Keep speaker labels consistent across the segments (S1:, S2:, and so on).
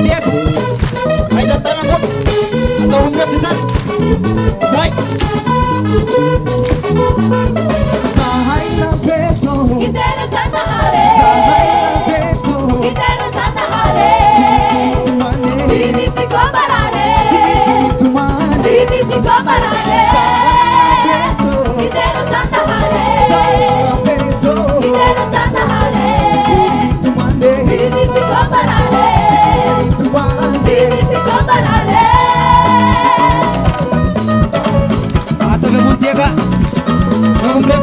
S1: Diego. Ai datang rambut. Atau humbat di sana. Baik.
S2: Sahai na peto.
S3: Kitero sana hare.
S2: Sahai na peto.
S3: Kitero sana hare.
S2: Sini mane.
S3: Sini si komarare.
S2: Sini mane.
S3: Sini si komarare. Kitero sana hare.
S2: Sahai na peto.
S3: Kitero sana hare.
S2: Sini mane.
S3: Sini si komarare.
S2: Sini mane.
S3: Sini si komarare.
S1: Atau rambut Diego. Humbat.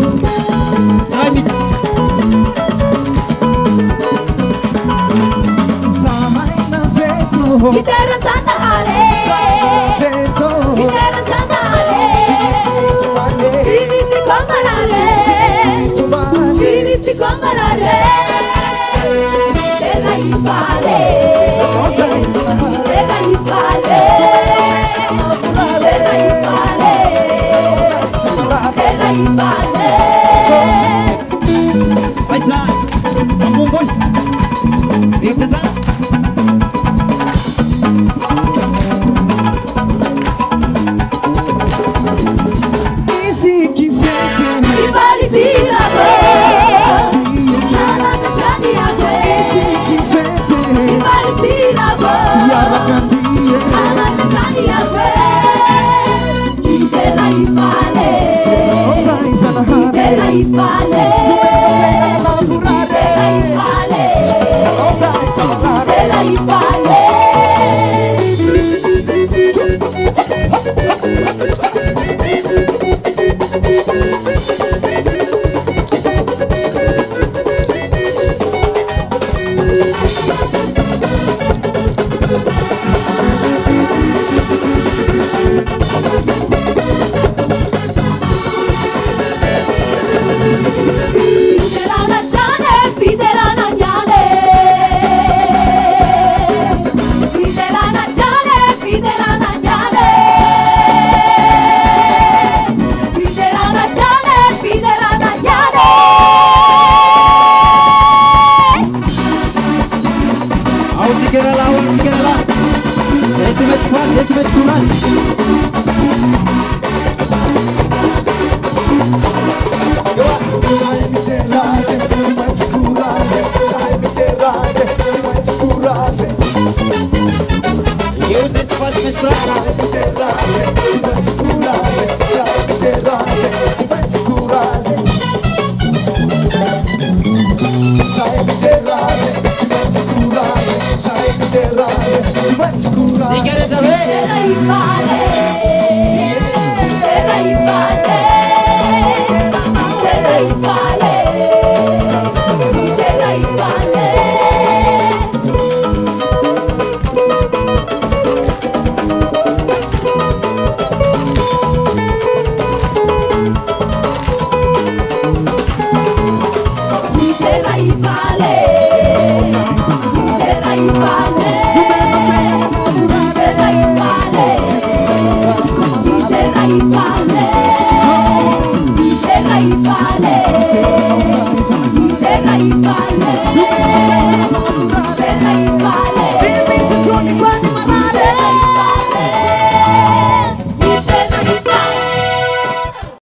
S1: Sahai bis.
S2: Sahai na peto.
S3: Kitero sana hare.
S2: Peto.
S3: Kitero sana hare.
S2: Sini mane.
S3: Sini si komarare.
S2: Sini mane.
S3: Sini si komarare. Della Ifale.
S2: Cosa è stata?
S3: Della Ifale. Della Ifale. Della Ifale.
S1: Baik sana. Kampung pun. Biar ke sana.
S2: Easy que fake.
S3: Ifali Sirabo. Nana Kachani Aje.
S2: Easy que fake.
S3: Ifali Sirabo.
S2: Yara candia.
S3: Nana Kachani Aje. Della Ifale.
S2: Cosa è stata?
S3: Della Ifale.
S2: Lavorare.
S3: Della Ifale.
S2: Cosa è stata?
S3: Della Ifale. Fidela Nagiane, Fidela Nagnale. Fidela Nagiane, Fidela Nagnale. Fidela Nagiane, Fidela Nagnale.
S1: Au sikira lah. Sentimen kuat, sentimen kuras.
S2: Sai mi terrase, si mette curate. Sai mi terrase, si mette curate.
S1: Eu sei se faz mais prazo.
S2: Sai mi terrase, si mette curate. Sai mi terrase, si mette curate. Sai mi terrase, si mette curate. Sai mi terrase, si mette curate.
S1: Sikira dah.
S3: Della Ifale.